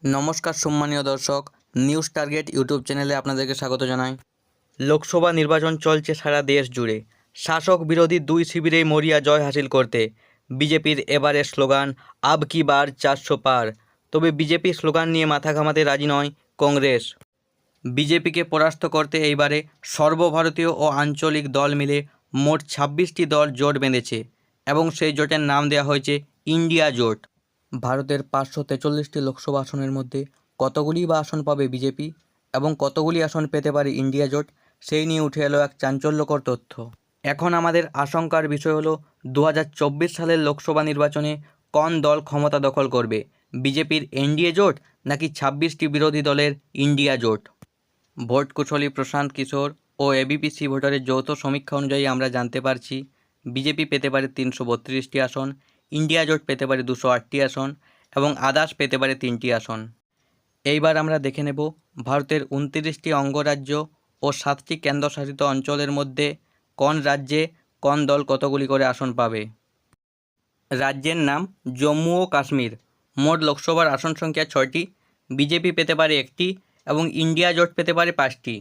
নমস্কার সম্মানীয় দর্শক, নিউজ টার্গেট ইউটিউব চ্যানেলে আপনাদেরকে স্বাগত জানাই। লোকসভা নির্বাচন চলছে সারা দেশ জুড়ে। শাসক বিরোধী দুই শিবিরেই মরিয়া জয় হাসিল করতে বিজেপির এবারের স্লোগান আব কি বার 400 পার। তবে বিজেপি স্লোগান নিয়ে মাথা ঘামাতে রাজি নয় কংগ্রেস। বিজেপিকে পরাস্ত করতে এইবারে সর্বভারতীয় ও আঞ্চলিক দল মিলে মোট 26টি দল জোট বেঁধেছে এবং সেই জোটের নাম দেওয়া হয়েছে ইন্ডিয়া জোট। ভারতের 543টি লোকসভা আসনের মধ্যে কতগুলি বা আসন পাবে বিজেপি এবং কতগুলি আসন পেতে পারে ইন্ডিয়া জোট, সেই নিয়ে উঠে এলো এক চাঞ্চল্যকর তথ্য। এখন আমাদের আশঙ্কার বিষয় হলো 2024 সালের লোকসভা নির্বাচনে কোন দল ক্ষমতা দখল করবে, বিজেপির এনডিএ জোট নাকি 26টি বিরোধী দলের ইন্ডিয়া জোট। ভোট কুশলী প্রশান্ত কিশোর ও এবিপিসি ভোটারের যৌথ সমীক্ষা অনুযায়ী আমরা জানতে পারছি বিজেপি পেতে পারে 332টি আসন, ইন্ডিয়া জোট পেতে পারে 208টি আসন এবং আদার্স পেতে পারে 3টি আসন। এইবার আমরা দেখে নেব ভারতের 29টি অঙ্গরাজ্য ও 7টি কেন্দ্রশাসিত অঞ্চলের মধ্যে কোন রাজ্যে কোন দল কতগুলি করে আসন পাবে। রাজ্যের নাম জম্মু ও কাশ্মীর। মোট লোকসভার আসন সংখ্যা 6টি, বিজেপি পেতে পারে 1টি এবং ইন্ডিয়া জোট পেতে পারে 5টি।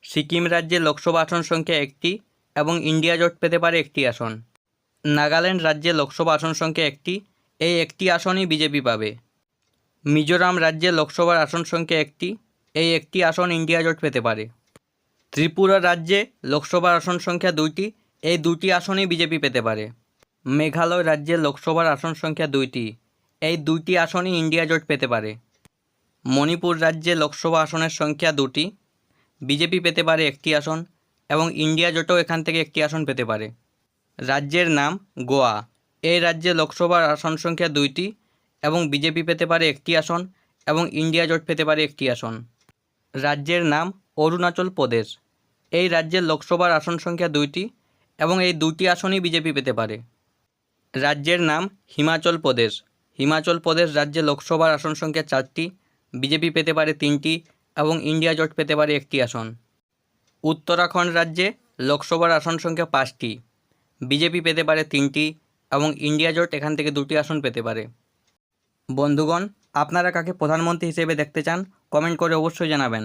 সিকিম রাজ্যে লোকসভা আসন সংখ্যা 1টি এবং ইন্ডিয়া জোট পেতে পারে 1টি আসন। নাগাল্যান্ড রাজ্যে লোকসভা আসন সংখ্যা 1টি, এই 1টি আসনই বিজেপি পাবে। মিজোরাম রাজ্যে লোকসভার আসন সংখ্যা 1টি, এই 1টি আসন ইন্ডিয়া জোট পেতে পারে। ত্রিপুরা রাজ্যে লোকসভার আসন সংখ্যা 2টি, এই 2টি আসনই বিজেপি পেতে পারে। মেঘালয় রাজ্যে লোকসভার আসন সংখ্যা 2টি, এই 2টি আসনই ইন্ডিয়া জোট পেতে পারে। মণিপুর রাজ্যে লোকসভা আসনের সংখ্যা 2টি, বিজেপি পেতে পারে 1টি আসন এবং ইন্ডিয়া জোটও এখান থেকে 1টি আসন পেতে পারে। রাজ্যের নাম গোয়া। এই রাজ্যে লোকসভার আসন সংখ্যা 2টি এবং বিজেপি পেতে পারে 1টি আসন এবং ইন্ডিয়া জোট পেতে পারে 1টি আসন। রাজ্যের নাম অরুণাচল প্রদেশ। এই রাজ্যের লোকসভার আসন সংখ্যা 2টি এবং এই 2টি আসনই বিজেপি পেতে পারে। রাজ্যের নাম হিমাচল প্রদেশ। হিমাচল প্রদেশ রাজ্যে লোকসভার আসন সংখ্যা 4টি, বিজেপি পেতে পারে 3টি এবং ইন্ডিয়া জোট পেতে পারে 1টি আসন। উত্তরাখণ্ড রাজ্যে লোকসভার আসন সংখ্যা 5টি, বিজেপি পেতে পারে 3টি এবং ইন্ডিয়া জোট এখান থেকে 2টি আসন পেতে পারে। বন্ধুগণ, আপনারা কাকে প্রধানমন্ত্রী হিসেবে দেখতে চান কমেন্ট করে অবশ্যই জানাবেন।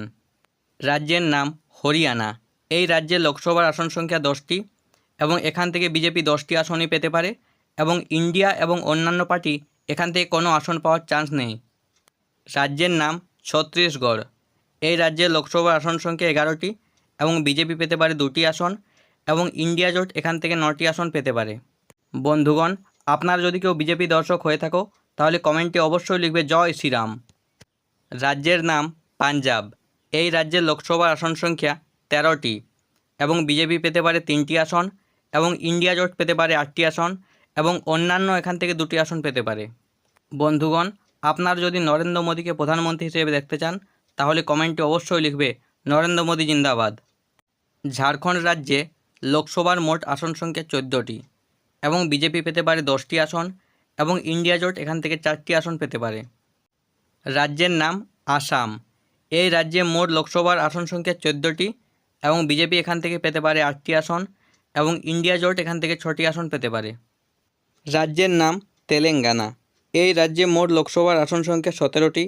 রাজ্যের নাম হরিয়ানা। এই রাজ্যে লোকসভার আসন সংখ্যা 10টি এবং এখান থেকে বিজেপি 10টি আসনই পেতে পারে এবং ইন্ডিয়া এবং অন্যান্য পার্টি এখান থেকে কোনো আসন পাওয়ার চান্স নেই। রাজ্যের নাম ছত্তিশগড়। এই রাজ্যে লোকসভার আসন সংখ্যা 11টি এবং বিজেপি পেতে পারে 2টি আসন এবং ইন্ডিয়া জোট এখান থেকে 9টি আসন পেতে পারে। বন্ধুগণ, আপনারা যদি কেউ বিজেপি দর্শক হয়ে থাকো তাহলে কমেন্টে অবশ্যই লিখবে জয় শ্রীরাম। রাজ্যের নাম পাঞ্জাব। এই রাজ্যের লোকসভার আসন সংখ্যা 13টি এবং বিজেপি পেতে পারে 3টি আসন এবং ইন্ডিয়া জোট পেতে পারে 8টি আসন এবং অন্যান্য এখান থেকে 2টি আসন পেতে পারে। বন্ধুগণ, আপনারা যদি নরেন্দ্র মোদীকে প্রধানমন্ত্রী হিসেবে দেখতে চান তাহলে কমেন্টে অবশ্যই লিখবে নরেন্দ্র মোদী জিন্দাবাদ। ঝাড়খণ্ড রাজ্যে লোকসভার মোট আসন সংখ্যা 14টি এবং বিজেপি পেতে পারে 10টি আসন এবং ইন্ডিয়া জোট এখান থেকে 4টি আসন পেতে পারে। রাজ্যের নাম আসাম। এই রাজ্যে মোট লোকসভার আসন সংখ্যা 14টি এবং বিজেপি এখান থেকে পেতে পারে 8টি আসন এবং ইন্ডিয়া জোট এখান থেকে 6টি আসন পেতে পারে। রাজ্যের নাম তেলেঙ্গানা। এই রাজ্যে মোট লোকসভার আসন সংখ্যা 17টি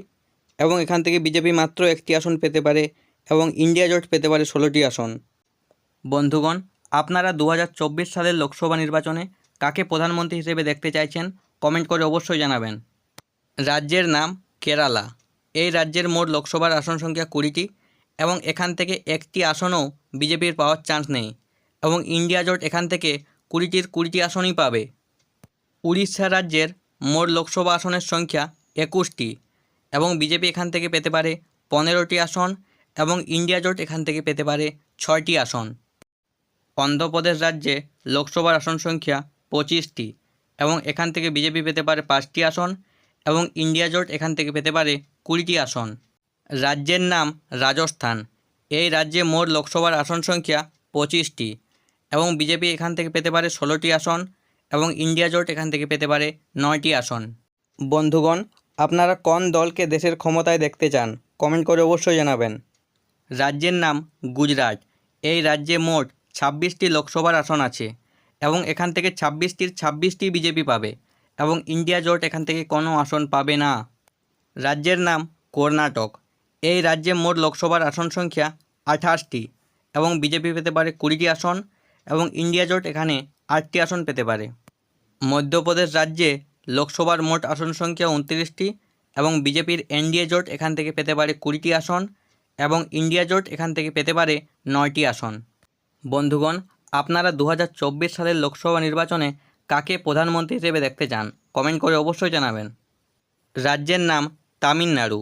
এবং এখান থেকে বিজেপি মাত্র 1টি আসন পেতে পারে এবং ইন্ডিয়া জোট পেতে পারে 16টি আসন। বন্ধুগণ, আপনারা 2024 সালের লোকসভা নির্বাচনে কাকে প্রধানমন্ত্রী হিসেবে দেখতে চাইছেন কমেন্ট করে অবশ্যই জানাবেন। রাজ্যের নাম কেরালা। এই রাজ্যের মোট লোকসভার আসন সংখ্যা 20টি এবং এখান থেকে 1টি আসনও বিজেপির পাওয়ার চান্স নেই এবং ইন্ডিয়া জোট এখান থেকে 20টির 20টি আসনই পাবে। উড়িষ্যা রাজ্যের মোট লোকসভা আসনের সংখ্যা 21টি এবং বিজেপি এখান থেকে পেতে পারে 15টি আসন এবং ইন্ডিয়া জোট এখান থেকে পেতে পারে 6টি আসন। অন্ধ্রপ্রদেশ রাজ্যে লোকসভার আসন সংখ্যা 25টি এবং এখান থেকে বিজেপি পেতে পারে 5টি আসন এবং ইন্ডিয়া জোট এখান থেকে পেতে পারে 20টি আসন। রাজ্যের নাম রাজস্থান। এই রাজ্যে মোট লোকসভার আসন সংখ্যা 25টি এবং বিজেপি এখান থেকে পেতে পারে 16টি আসন এবং ইন্ডিয়া জোট এখান থেকে পেতে পারে 9টি আসন। বন্ধুগণ, আপনারা কোন দলকে দেশের ক্ষমতায় দেখতে চান কমেন্ট করে অবশ্যই জানাবেন। রাজ্যের নাম গুজরাট। এই রাজ্যে মোট 26টি লোকসভার আসন আছে এবং এখান থেকে 26টির 26টি বিজেপি পাবে এবং ইন্ডিয়া জোট এখান থেকে কোনো আসন পাবে না। রাজ্যের নাম কর্ণাটক। এই রাজ্যে মোট লোকসভার আসন সংখ্যা 28টি এবং বিজেপি পেতে পারে 20টি আসন এবং ইন্ডিয়া জোট এখানে 8টি আসন পেতে পারে। মধ্যপ্রদেশ রাজ্যে লোকসভার মোট আসন সংখ্যা 29টি এবং বিজেপির এনডিএ জোট এখান থেকে পেতে পারে 20টি আসন এবং ইন্ডিয়া জোট এখান থেকে পেতে পারে 9টি আসন। বন্ধুগণ, আপনারা 2024 সালের লোকসভা নির্বাচনে কাকে প্রধানমন্ত্রী হিসেবে দেখতে চান কমেন্ট করে অবশ্যই জানাবেন। রাজ্যের নাম তামিলনাড়ু।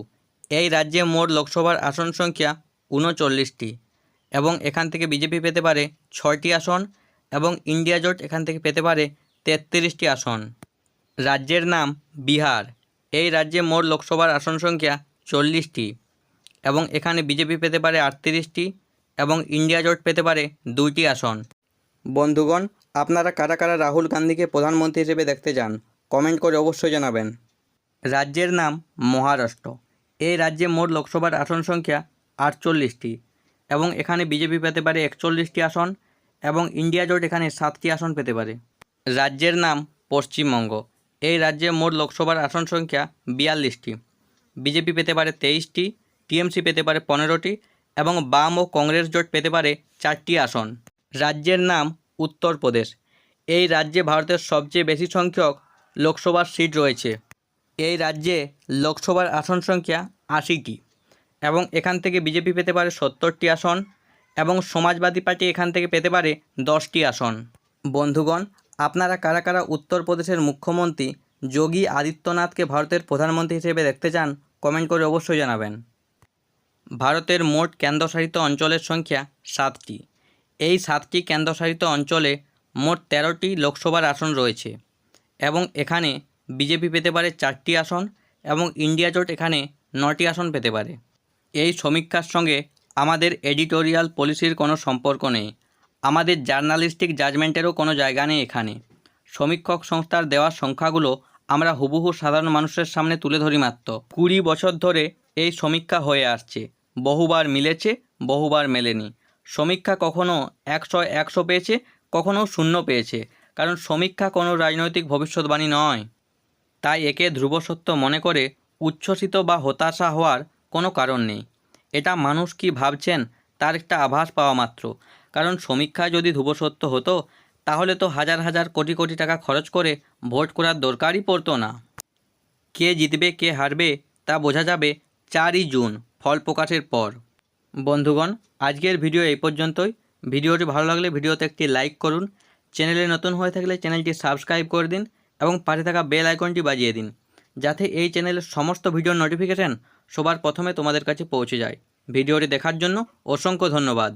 এই রাজ্যে মোট লোকসভার আসন সংখ্যা 39টি এবং এখান থেকে বিজেপি পেতে পারে 6টি আসন এবং ইন্ডিয়া জোট এখান থেকে পেতে পারে 33টি আসন। রাজ্যের নাম বিহার। এই রাজ্যে মোট লোকসভার আসন সংখ্যা 40টি এবং এখানে বিজেপি পেতে পারে 38টি এবং ইন্ডিয়া জোট পেতে পারে 2টি আসন। বন্ধুগণ, আপনারা কারা কারা রাহুল গান্ধীকে প্রধানমন্ত্রী হিসেবে দেখতে চান কমেন্ট করে অবশ্যই জানাবেন। রাজ্যের নাম মহারাষ্ট্র। এই রাজ্যে মোট লোকসভার আসন সংখ্যা 48টি এবং এখানে বিজেপি পেতে পারে 41টি আসন এবং ইন্ডিয়া জোট এখানে 7টি আসন পেতে পারে। রাজ্যের নাম পশ্চিমবঙ্গ। এই রাজ্যে মোট লোকসভার আসন সংখ্যা 42টি, বিজেপি পেতে পারে 23টি, টিএমসি পেতে পারে 15টি এবং বাম ও কংগ্রেস জোট পেতে পারে 4টি আসন। রাজ্যের নাম উত্তরপ্রদেশ। এই রাজ্যে ভারতের সবচেয়ে বেশি সংখ্যক লোকসভার সিট রয়েছে। এই রাজ্যে লোকসভার আসন সংখ্যা 80টি এবং এখান থেকে বিজেপি পেতে পারে 70টি আসন এবং সমাজবাদী পার্টি এখান থেকে পেতে পারে 10টি আসন। বন্ধুগণ, আপনারা কারা কারা উত্তরপ্রদেশের মুখ্যমন্ত্রী যোগী আদিত্যনাথকে ভারতের প্রধানমন্ত্রী হিসেবে দেখতে চান কমেন্ট করে অবশ্যই জানাবেন। ভারতের মোট কেন্দ্রশাসিত অঞ্চলের সংখ্যা 7টি। এই 7টি কেন্দ্রশাসিত অঞ্চলে মোট 13টি লোকসভার আসন রয়েছে এবং এখানে বিজেপি পেতে পারে 4টি আসন এবং ইন্ডিয়া জোট এখানে 9টি আসন পেতে পারে। এই সমীক্ষার সঙ্গে আমাদের এডিটোরিয়াল পলিসির কোনো সম্পর্ক নেই, আমাদের জার্নালিস্টিক জাজমেন্টেরও কোনো জায়গা নেই এখানে। সমীক্ষক সংস্থার দেওয়া সংখ্যাগুলো আমরা হুবহু সাধারণ মানুষের সামনে তুলে ধরি মাত্র। 20 বছর ধরে এই সমীক্ষা হয়ে আসছে, বহুবার মিলেছে, বহুবার মেলেনি। সমীক্ষা কখনো 100 পেয়েছে, কখনো 0 পেয়েছে, কারণ সমীক্ষা কোনো রাজনৈতিক ভবিষ্যৎবাণী নয়। তাই একে ধ্রুব সত্য মনে করে উচ্ছ্বসিত বা হতাশা হওয়ার কোনো কারণ নেই। এটা মানুষ কি ভাবছেন তার একটা আভাস পাওয়া মাত্র, কারণ সমীক্ষায় যদি ধ্রুব সত্য হতো তাহলে তো হাজার হাজার কোটি কোটি টাকা খরচ করে ভোট করার দরকারই পড়তো না। কে জিতবে কে হারবে তা বোঝা যাবে 4ই জুন ফল প্রকাশের পর। বন্ধুগণ, আজকের ভিডিও এই পর্যন্তই। ভিডিওটি ভালো লাগলে ভিডিওতে একটি লাইক করুন, চ্যানেলে নতুন হয়ে থাকলে চ্যানেলটি সাবস্ক্রাইব করে দিন এবং পাশে থাকা বেল আইকনটি বাজিয়ে দিন, যাতে এই চ্যানেলের সমস্ত ভিডিওর নোটিফিকেশান সবার প্রথমে তোমাদের কাছে পৌঁছে যায়। ভিডিওটি দেখার জন্য অসংখ্য ধন্যবাদ।